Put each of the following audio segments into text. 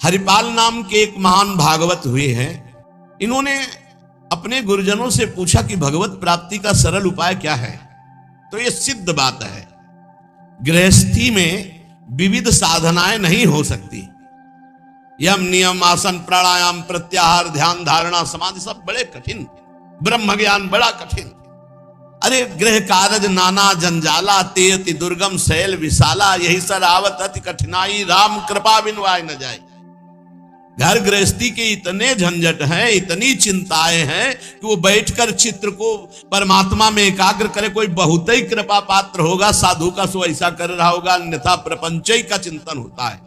हरिपाल नाम के एक महान भागवत हुए हैं। इन्होंने अपने गुरुजनों से पूछा कि भगवत प्राप्ति का सरल उपाय क्या है। तो ये सिद्ध बात है, गृहस्थी में विविध साधनाएं नहीं हो सकती। यम नियम आसन प्राणायाम प्रत्याहार ध्यान धारणा समाधि सब बड़े कठिन, ब्रह्म ज्ञान बड़ा कठिन। अरे गृह कारज नाना जंजाला ते अति दुर्गम शैल विशाला, यही सर आवत अति कठिनाई राम कृपा बिन वाय न जाए। घर गृहस्थी के इतने झंझट हैं, इतनी चिंताएं हैं कि वो बैठकर चित्र को परमात्मा में एकाग्र करे। कोई बहुत ही कृपा पात्र होगा साधु का, सो ऐसा कर रहा होगा, अन्यथा प्रपंच का चिंतन होता है।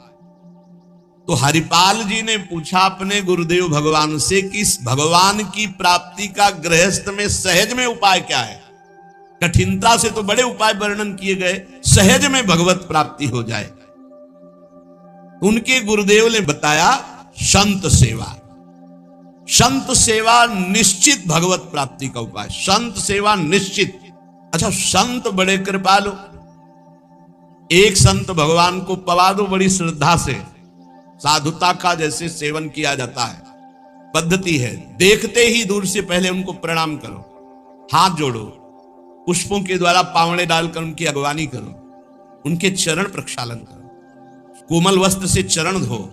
तो हरिपाल जी ने पूछा अपने गुरुदेव भगवान से कि भगवान की प्राप्ति का गृहस्थ में सहज में उपाय क्या है। कठिनता से तो बड़े उपाय वर्णन किए गए, सहज में भगवत प्राप्ति हो जाए। उनके गुरुदेव ने बताया संत सेवा। संत सेवा निश्चित भगवत प्राप्ति का उपाय, संत सेवा निश्चित। अच्छा, संत बड़े कृपालु। एक संत भगवान को पवा दो बड़ी श्रद्धा से, साधुता का जैसे सेवन किया जाता है, पद्धति है। देखते ही दूर से पहले उनको प्रणाम करो, हाथ जोड़ो, पुष्पों के द्वारा पावड़े डालकर उनकी अगवानी करो, उनके चरण प्रक्षालन करो, कोमल वस्त्र से चरण धो,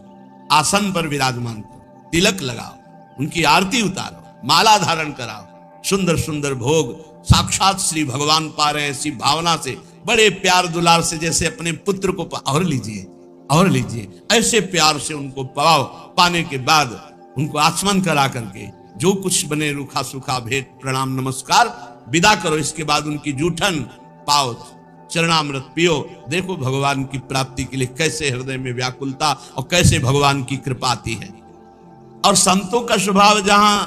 आसन पर विराजमान करो, तिलक लगाओ, उनकी आरती उतारो, माला धारण कराओ, सुंदर सुंदर भोग साक्षात श्री भगवान पा रहे हैं ऐसी भावना से, बड़े प्यार दुलार से, जैसे अपने पुत्र को और लीजिए और लीजिए, ऐसे प्यार से उनको पाओ। पाने के बाद उनको आचमन करा करके जो कुछ बने रूखा सूखा भेंट प्रणाम नमस्कार विदा करो। इसके बाद उनकी जूठन पाओ, चरणामृत पियो। देखो भगवान की प्राप्ति के लिए कैसे हृदय में व्याकुलता और कैसे भगवान की कृपा आती है। और संतों का स्वभाव, जहां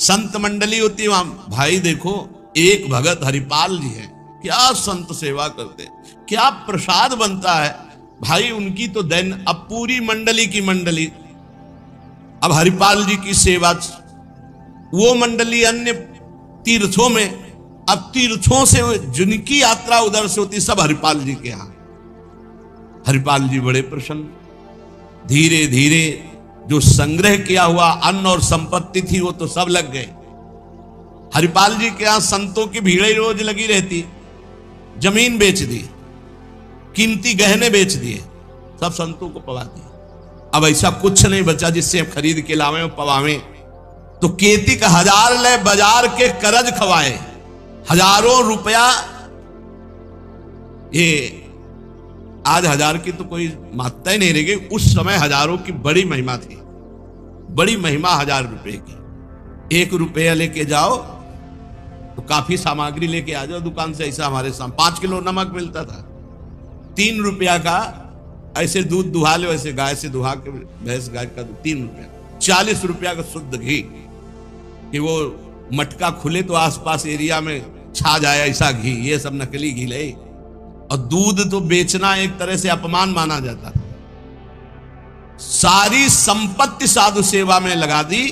संत मंडली होती है वहां भाई देखो, एक भगत हरिपाल जी है, क्या संत सेवा करते, क्या प्रसाद बनता है भाई उनकी तो दैन। अब पूरी मंडली की मंडली, अब हरिपाल जी की सेवा, वो मंडली अन्य तीर्थों में, अब तीर्थों से जिनकी यात्रा उधर से होती सब हरिपाल जी के यहां। हरिपाल जी बड़े प्रसन्न। धीरे धीरे जो संग्रह किया हुआ अन्न और संपत्ति थी वो तो सब लग गए। हरिपाल जी के यहां संतों की भीड़ रोज लगी रहती। जमीन बेच दी, कीमती गहने बेच दिए, सब संतों को पवा दिए। अब ऐसा कुछ नहीं बचा जिससे हम खरीद के लावें और पवावें। तो केती का 1000 ले बाजार के करज खवाए, हजारों रुपया। ये आज 1000 की तो कोई महत्ता ही नहीं रह गई, उस समय हजारों की बड़ी महिमा थी, बड़ी महिमा 1000 रुपए की। 1 रुपया लेके जाओ तो काफी सामग्री लेके आ जाओ दुकान से। ऐसा हमारे सामने 5 किलो नमक मिलता था, 3 रुपया का ऐसे दूध दुहा लो, ऐसे गाय से दुहा के भैंस गाय का 3 रुपया। 40 रुपया का शुद्ध घी, कि वो मटका खुले तो आसपास एरिया में छा जाए ऐसा घी। ये सब नकली घी ले। और दूध तो बेचना एक तरह से अपमान माना जाता था। सारी संपत्ति साधु सेवा में लगा दी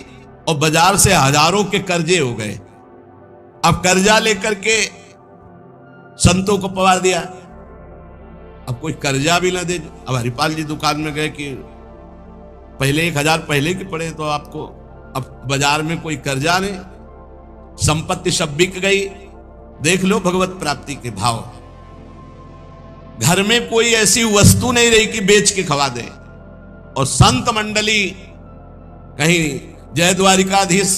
और बाजार से हजारों के कर्जे हो गए। अब कर्जा लेकर के संतों को पवा दिया। अब कोई कर्जा भी ना दे। अब हरिपाल जी दुकान में गए कि पहले 1000 पहले के पड़े तो आपको, अब बाजार में कोई कर्जा नहीं, संपत्ति सब बिक गई। देख लो भगवत प्राप्ति के भाव। घर में कोई ऐसी वस्तु नहीं रही कि बेच के खवा दे। और संत मंडली, कहीं जय द्वारिकाधीश,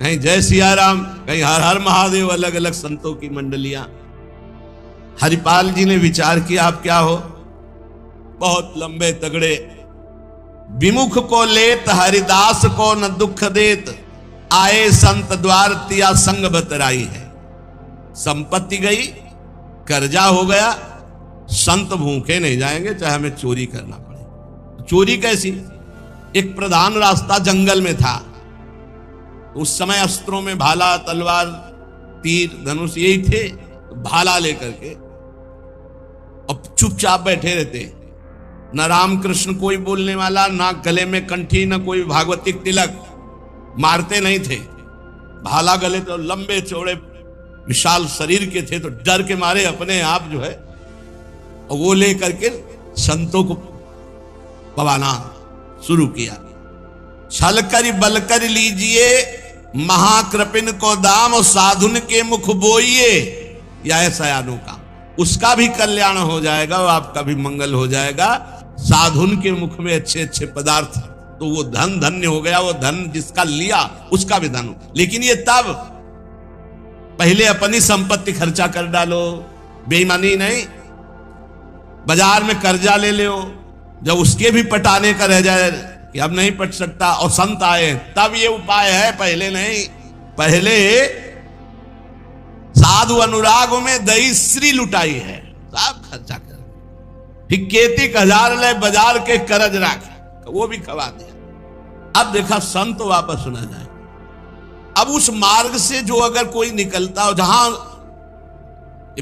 कहीं जय सियाराम, कहीं हर हर महादेव, अलग अलग संतों की मंडलियां। हरिपाल जी ने विचार किया आप क्या हो, बहुत लंबे तगड़े। विमुख को लेत हरिदास को न दुख देत, आए संत द्वार तिया संग बतराई है। संपत्ति गई, कर्जा हो गया, संत भूखे नहीं जाएंगे चाहे हमें चोरी करना पड़े। चोरी कैसी, एक प्रधान रास्ता जंगल में था। उस समय अस्त्रों में भाला तलवार तीर धनुष यही थे। भाला लेकर के अब चुपचाप बैठे रहते, न रामकृष्ण कोई बोलने वाला, ना गले में कंठी, न कोई भागवतिक तिलक, मारते नहीं थे। भाला गले तो लंबे चौड़े विशाल शरीर के थे, तो डर के मारे अपने आप जो है वो ले करके संतों को पवाना, शुरू किया। छल कर बल कर लीजिए महाकृपिन को दाम, और साधुन के मुख बोइए या ऐसा अनोखा, उसका भी कल्याण हो जाएगा और आपका भी मंगल हो जाएगा। साधुन के मुख में अच्छे अच्छे पदार्थ, तो वो धन धन्य हो गया, वो धन जिसका लिया उसका भी धन। लेकिन ये तब पहले अपनी संपत्ति खर्चा कर डालो, बेईमानी नहीं, बाजार में कर्जा ले लो, जब उसके भी पटाने का रह जाए कि अब नहीं पट सकता और संत आए तब ये उपाय है, पहले नहीं। पहले साधु अनुराग में दही श्री लुटाई है, सब खर्चा कर, फिर खेती 1000 ले बाजार के करज राख, वो भी खवा दिया। अब देखा संत वापस सुना जाए। अब उस मार्ग से जो अगर कोई निकलता हो, जहां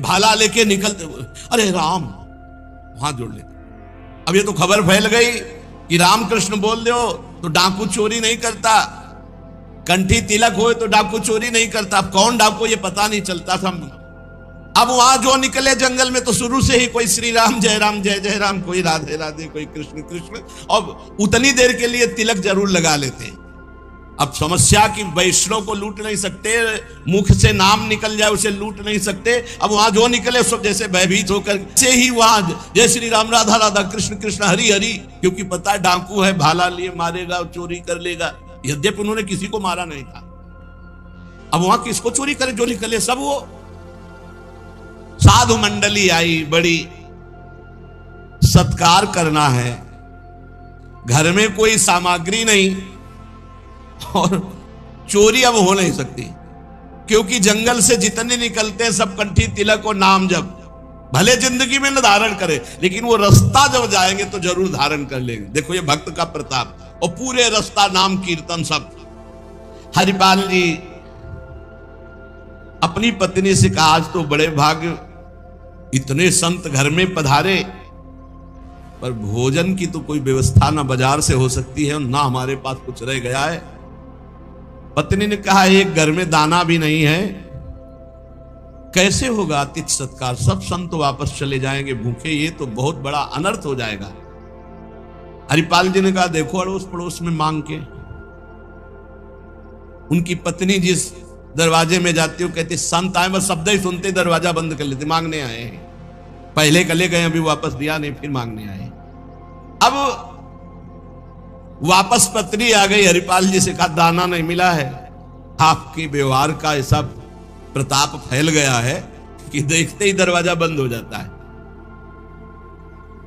भाला लेके निकलते, अरे राम, वहां जुड़ लेते। अब ये तो खबर फैल गई कि रामकृष्ण बोल दो तो डाकू चोरी नहीं करता, कंठी तिलक हो तो डाकू चोरी नहीं करता। अब कौन डाकू ये पता नहीं चलता था। अब वहां जो निकले जंगल में तो शुरू से ही कोई श्री राम जय जय राम, कोई राधे राधे, कोई कृष्ण कृष्ण, और उतनी देर के लिए तिलक जरूर लगा लेते। अब समस्या कि वैष्णव को लूट नहीं सकते, मुख से नाम निकल जाए उसे लूट नहीं सकते। अब वहां जो निकले सब जैसे भयभीत होकर से ही वहां जय श्री राम राधा राधा कृष्ण कृष्ण हरि हरि, क्योंकि पता है डाकू है, भाला लिए मारेगा, चोरी कर लेगा। यद्यपि उन्होंने किसी को मारा नहीं था। अब वहां किसको चोरी करे, जो निकले सब वो। साधु मंडली आई, बड़ी सत्कार करना है, घर में कोई सामग्री नहीं और चोरी अब हो नहीं सकती, क्योंकि जंगल से जितने निकलते हैं सब कंठी तिलक और नाम जप, भले जिंदगी में न धारण करे लेकिन वो रास्ता जब जाएंगे तो जरूर धारण कर लेंगे। देखो ये भक्त का प्रताप, और पूरे रास्ता नाम कीर्तन सब। हरिपाल जी अपनी पत्नी से कहा, आज तो बड़े भाग्य, इतने संत घर में पधारे, पर भोजन की तो कोई व्यवस्था ना बाजार से हो सकती है और ना हमारे पास कुछ रह गया है। पत्नी ने कहा, एक घर में दाना भी नहीं है, कैसे होगा अतिथि सत्कार, सब संत वापस चले जाएंगे भूखे, ये तो बहुत बड़ा अनर्थ हो जाएगा। हरिपाल जी ने कहा, देखो अड़ोस पड़ोस में मांग के। उनकी पत्नी जिस दरवाजे में जाती हो, कहती संत आए, बस शब्द ही सुनते दरवाजा बंद कर लेते, मांगने आए हैं। पहले कले गए, अभी वापस दिया नहीं, फिर मांगने आए। अब वापस पत्नी आ गई, हरिपाल जी से कहा, दाना नहीं मिला है। आपके व्यवहार का ऐसा प्रताप फैल गया है कि देखते ही दरवाजा बंद हो जाता है।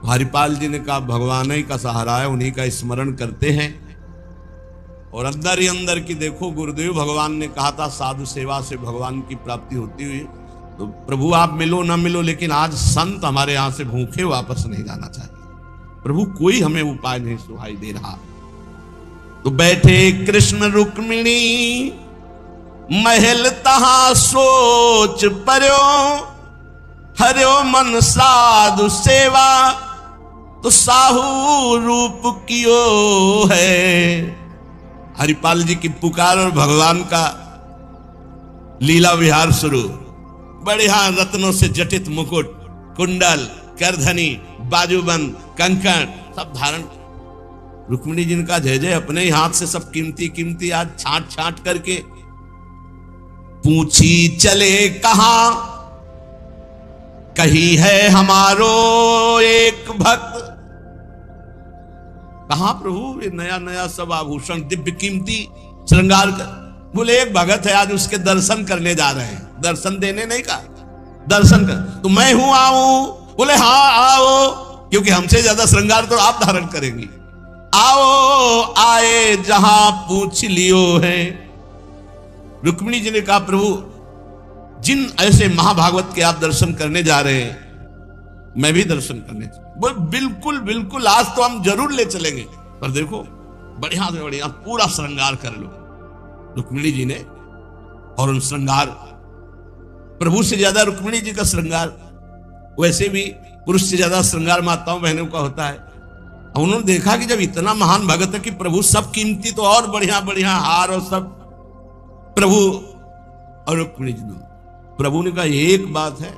हरिपाल जी ने कहा, भगवान ही का सहारा है, उन्हीं का स्मरण करते हैं। और अंदर ही अंदर की देखो, गुरुदेव भगवान ने कहा था साधु सेवा से भगवान की प्राप्ति होती हुई, तो प्रभु आप मिलो ना मिलो, लेकिन आज संत हमारे यहां से भूखे वापस नहीं जाना चाहिए। प्रभु कोई हमें उपाय नहीं सुहाई दे रहा। तो बैठे कृष्ण रुक्मिणी महल तहां सोच पर्यो, हर्यो मन साधु सेवा तो साहू रूप कियो है। हरिपाल जी की पुकार और भगवान का लीला विहार शुरू। बढ़िया रत्नों से जटित मुकुट, कुंडल, करधनी, बाजूबंद, कंकण सब धारण। रुक्मिणी जी का जय जय, अपने ही हाथ से सब कीमती कीमती आज छांट छांट करके। पूछी चले कहां, कही है हमारो एक भक्त। कहां प्रभु, ये नया नया सब आभूषण दिव्य कीमती श्रृंगार कर। बोले एक भगत है, आज उसके दर्शन करने जा रहे हैं। दर्शन देने नहीं कहा, दर्शन कर। तो मैं हूं, आऊं? बोले हाँ आओ, क्योंकि हमसे ज्यादा श्रृंगार तो आप धारण करेंगी। आओ आए जहां पूछ लियो है। रुक्मिणी जी ने कहा, प्रभु जिन ऐसे महाभागवत के आप दर्शन करने जा रहे हैं, मैं भी दर्शन करने। बोले बिल्कुल बिल्कुल, आज तो हम जरूर ले चलेंगे, पर देखो बढ़िया से बढ़िया पूरा श्रृंगार कर लो। रुक्मिणी जी ने, और उन श्रृंगार, प्रभु से ज्यादा रुक्मिणी जी का श्रृंगार, वैसे भी पुरुष से ज्यादा श्रृंगार माताओं बहनों का होता है। उन्होंने देखा कि जब इतना महान भगत है कि प्रभु सब कीमती, तो और बढ़िया बढ़िया हार और सब प्रभु और रुक्मिणी जी ने। प्रभु ने कहा, एक बात है,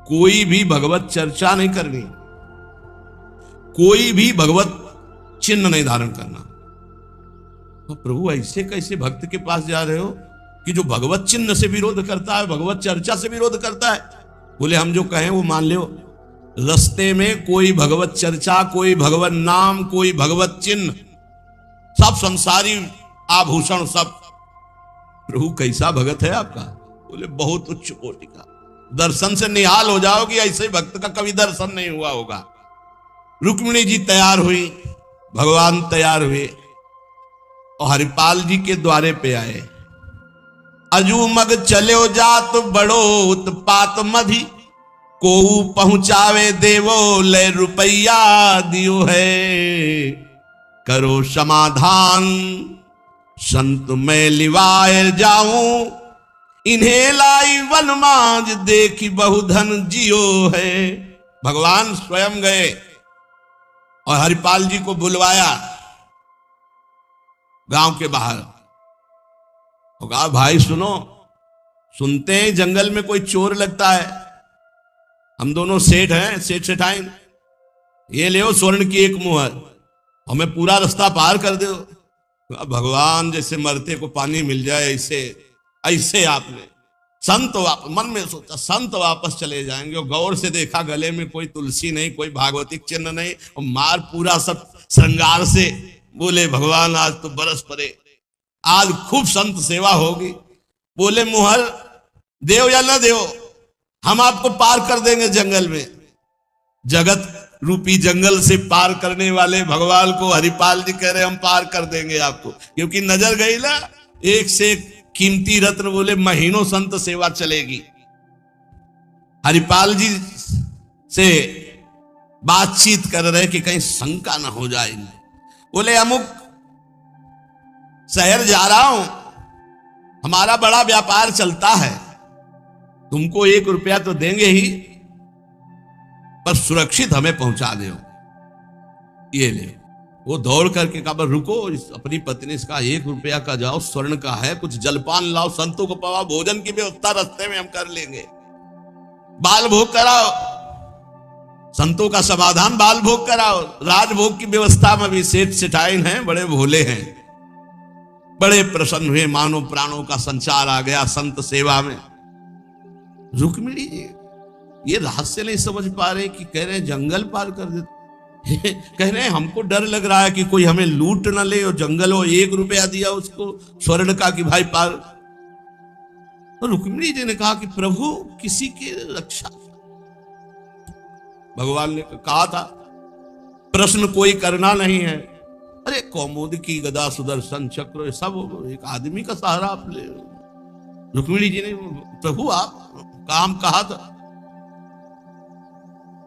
कोई भी भगवत चर्चा नहीं करनी, कोई भी भगवत चिन्ह नहीं धारण करना। तो प्रभु ऐसे कैसे भक्त के पास जा रहे हो कि जो भगवत चिन्ह से विरोध करता है, भगवत चर्चा से विरोध करता है? बोले हम जो कहें वो मान लो। रास्ते में कोई भगवत चर्चा, कोई भगवत नाम, कोई भगवत चिन्ह, सब संसारी आभूषण सब। प्रभु कैसा भगत है आपका? बोले बहुत उच्च कोटि का, दर्शन से निहाल हो जाओगी, ऐसे भक्त का कभी दर्शन नहीं हुआ होगा। रुक्मिणी जी तैयार हुई, भगवान तैयार हुए और हरिपाल जी के द्वारे पे आए। अजू मग चलो जात बड़ो उत्पात मधि, को पहुंचावे देवो ले रुपया दियो है, करो समाधान संत मैं लिवाए जाऊं, इन्हें लाई वनमाज देखी बहुधन जियो है। भगवान स्वयं गए और हरिपाल जी को बुलवाया गांव के बाहर और कहा भाई सुनो, सुनते हैं जंगल में कोई चोर लगता है, हम दोनों सेठ हैं, सेठ सेठाइन, ये ले स्वर्ण की एक मुहर, हमें पूरा रास्ता पार कर दो। भगवान जैसे मरते को पानी मिल जाए ऐसे ऐसे आपने संत मन में सोचा संत वापस चले जाएंगे और गौर से देखा गले में कोई तुलसी नहीं, कोई भागवतिक चिन्ह नहीं और मार पूरा सब श्रृंगार से। बोले भगवान आज तो बरस पड़े, आज खूब संत सेवा होगी। बोले मुहर देव या न देव, हम आपको पार कर देंगे जंगल में। जगत रूपी जंगल से पार करने वाले भगवान को हरिपाल जी कह रहे हम पार कर देंगे आपको, क्योंकि नजर गई ना एक से एक कीमती रत्न। बोले महीनों संत सेवा चलेगी। हरिपाल जी से बातचीत कर रहे कि कहीं शंका ना हो जाए। बोले अमुक शहर जा रहा हूं, हमारा बड़ा व्यापार चलता है, तुमको 1 रुपया तो देंगे ही, पर सुरक्षित हमें पहुंचा दो। ये ले। वो दौड़ करके कहा रुको, अपनी पत्नी से कहा 1 रुपया का जाओ, स्वर्ण का है, कुछ जलपान लाओ, संतों को पवा, भोजन की व्यवस्था रास्ते में हम कर लेंगे, बाल भोग कराओ, संतों का समाधान बाल भोग कराओ। राजभोग की व्यवस्था में भी सेठ सेठाइन हैं, बड़े भोले हैं, बड़े प्रसन्न हुए, मानो प्राणों का संचार आ गया संत सेवा में। रुक्मिणी जी ये रहस्य नहीं समझ पा रहे कि कह रहे जंगल पार कर देते, कह रहे हमको डर लग रहा है कि कोई हमें लूट ना ले, और जंगल हो 1 रुपया दिया उसको स्वर्ण का कि भाई पार। तो रुक्मिणी जी ने कहा कि प्रभु किसी की रक्षा, भगवान ने कहा था प्रश्न कोई करना नहीं है। अरे कौमुद की गदा सुदर्शन चक्र सब एक आदमी का सहारा आप ले। रुक्मिणी जी ने प्रभु आप काम कहा था,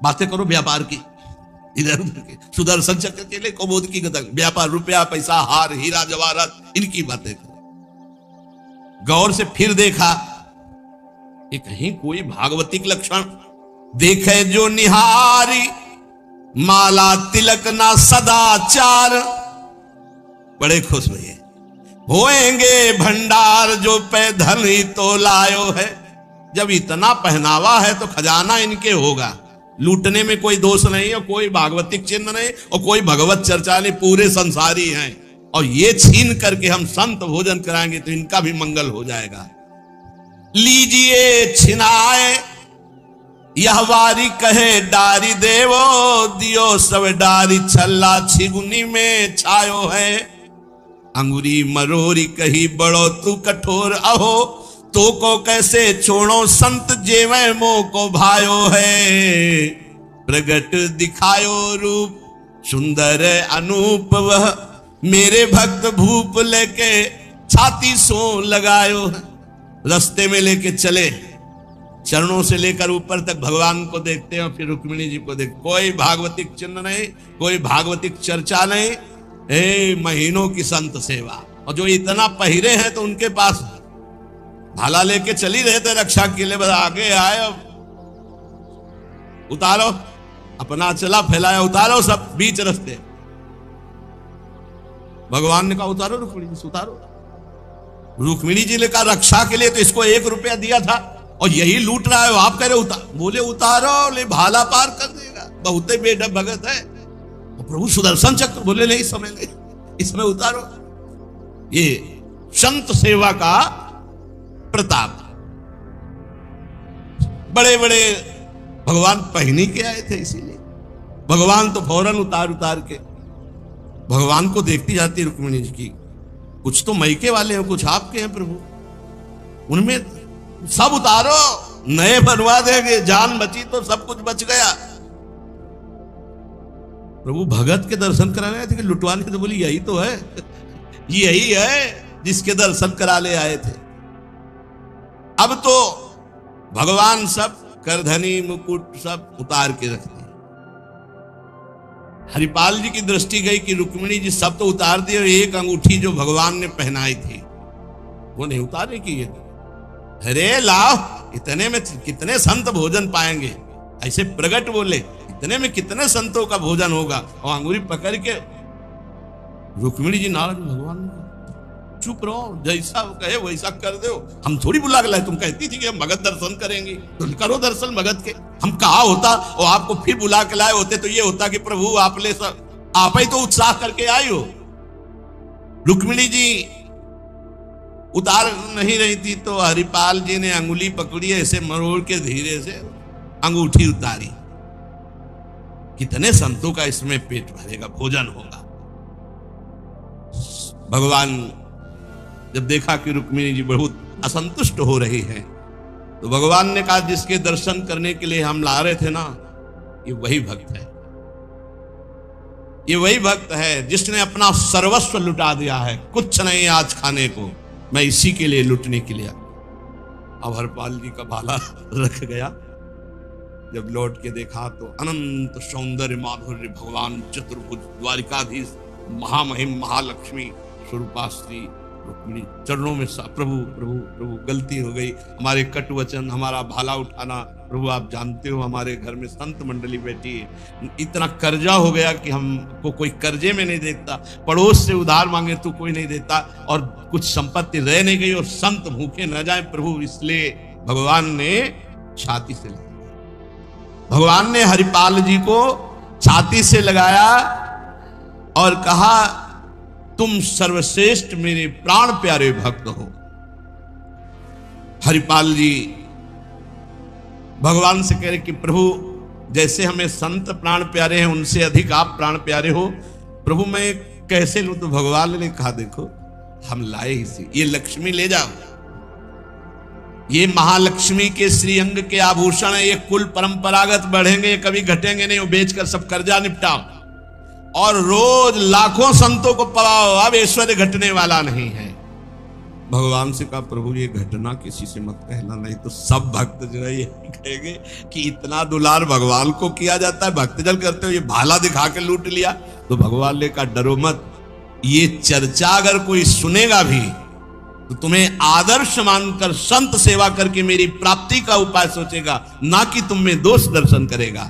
बातें करो व्यापार की, इधर उधर के सुदर्शन चक्र के लिए कौमुद की गदा, व्यापार, रुपया पैसा, हार हीरा जवाहरात, इनकी बातें करो। गौर से फिर देखा कि कहीं कोई भागवतिक लक्षण देखे जो निहारी, माला तिलक ना सदाचार, बड़े खुश हुए। होएंगे भंडार जो पे धन ही तो लायो है। जब इतना पहनावा है तो खजाना इनके होगा, लूटने में कोई दोष नहीं, और कोई भागवतिक चिन्ह नहीं, और कोई भगवत चर्चा नहीं, पूरे संसारी हैं। और ये छीन करके हम संत भोजन कराएंगे तो इनका भी मंगल हो जाएगा। लीजिए छिनाए यह वारी कहे डारी देवो, दियो सब डारी छल्ला छिगुनी में छायो है। अंगुरी मरोरी कही बड़ो तू कठोर अहो, तो को कैसे छोड़ो संत जेवे मोह को भायो है। प्रगट दिखायो रूप सुंदर अनूप, वह मेरे भक्त भूप लेके छाती सो लगायो है। रास्ते में लेके चले, चरणों से लेकर ऊपर तक भगवान को देखते हैं और फिर रुक्मिणी जी को देखते। कोई भागवतिक चिन्ह नहीं, कोई भागवतिक चर्चा नहीं, महीनों की संत सेवा। और जो इतना पहिरे हैं तो उनके पास भाला लेके चली रहे थे रक्षा के लिए, बस आगे आए, उतारो, अपना चला फैलाया, उतारो सब बीच रास्ते। भगवान ने कहा उतारो रुक्मिणी जी, उतारो। रुक्मिणी जी ने कहा रक्षा के लिए तो इसको 1 रुपया दिया था और यही लूट रहा है, आप कह रहे उतार। बोले उतारो, ले भाला पार कर देगा, बहुते बेढब भगत है। और प्रभु सुदर्शन चक्र बोले नहीं, समय ले, इसमें उतारो। ये संत सेवा का प्रताप। बड़े बड़े भगवान पहनी के आए थे, इसीलिए भगवान तो फौरन उतार उतार के भगवान को देखती जाती रुक्मिणी जी की, कुछ तो मैके वाले हैं, कुछ आपके हैं प्रभु, उनमें सब उतारो, नए बनवा देंगे, जान बची तो सब कुछ बच गया। प्रभु भगत के दर्शन कराने आए थे कि लुटवाने? तो बोली यही तो है, यही है जिसके दर्शन करा ले आए थे। अब तो भगवान सब करधनी मुकुट सब उतार के रखते हैं। हरिपाल जी की दृष्टि गई कि रुक्मिणी जी सब तो उतार दिए, एक अंगूठी जो भगवान ने पहनाई थी वो नहीं उतारे की। ये अरे लाओ, इतने में कितने संत भोजन पाएंगे, ऐसे प्रगट बोले, इतने में कितने संतों का भोजन होगा। और अंगूरी पकड़ के रुक्मिणी जी नाराज, भगवान चुप रहो, जैसा वो कहे वैसा कर दो, हम थोड़ी बुला के लाए, तुम कहती थी कि हम भगत दर्शन करेंगे, तो करो दर्शन भगत के। हम कहा होता और आपको फिर बुला के लाए होते तो ये होता कि प्रभु आप ही तो उत्साह करके आई हो। रुक्मिणी जी उतार नहीं रही थी तो हरिपाल जी ने अंगुली पकड़ी, ऐसे मरोड़ के धीरे से अंगूठी उतारी। कितने संतों का इसमें पेट भरेगा, भोजन होगा। भगवान जब देखा कि रुक्मिणी जी बहुत असंतुष्ट हो रही है तो भगवान ने कहा, जिसके दर्शन करने के लिए हम ला रहे थे ना, ये वही भक्त है, ये वही भक्त है जिसने अपना सर्वस्व लुटा दिया है, कुछ नहीं आज खाने को, मैं इसी के लिए लुटने के लिए। अब हरपाल जी का भाला रख गया। जब लौट के देखा तो अनंत सौंदर्य माधुर्य भगवान चतुर्भुज द्वारिकाधीश महामहिम महालक्ष्मी स्वरूपाश्री रुक्मिणी चरणों में प्रभु प्रभु प्रभु गलती हो गई, हमारे कट वचन, हमारा भाला उठाना, प्रभु आप जानते हो हमारे घर में संत मंडली बैठी है, इतना कर्जा हो गया कि हमको कोई कर्जे में नहीं देता, पड़ोस से उधार मांगे तो कोई नहीं देता, और कुछ संपत्ति रह नहीं गई और संत भूखे न जाए प्रभु, इसलिए भगवान ने छाती से लगाया। भगवान ने हरिपाल जी को छाती से लगाया और कहा, तुम सर्वश्रेष्ठ मेरे प्राण प्यारे भक्त हो। हरिपाल जी भगवान से कह रहे कि प्रभु जैसे हमें संत प्राण प्यारे हैं उनसे अधिक आप प्राण प्यारे हो, प्रभु मैं कैसे लूं? तो भगवान ने कहा, देखो हम लाए ही सी, ये लक्ष्मी ले जाओ, ये महालक्ष्मी के श्रीअंग के आभूषण है, ये कुल परंपरागत बढ़ेंगे, ये कभी घटेंगे नहीं, वो बेचकर सब कर्जा निपटाओ और रोज लाखों संतों को पढ़ाओ, अब ऐश्वर्य घटने वाला नहीं है। भगवान से कहा, प्रभु ये घटना किसी से मत कहना, नहीं तो सब भक्त जो है ये कहेंगे कि इतना दुलार भगवान को किया जाता है, भक्तजन करते हो, ये भाला दिखा के लूट लिया। तो भगवान ने कहा, डरो मत, ये चर्चा अगर कोई सुनेगा भी तो तुम्हें आदर्श मानकर संत सेवा करके मेरी प्राप्ति का उपाय सोचेगा, ना कि तुम में दोष दर्शन करेगा।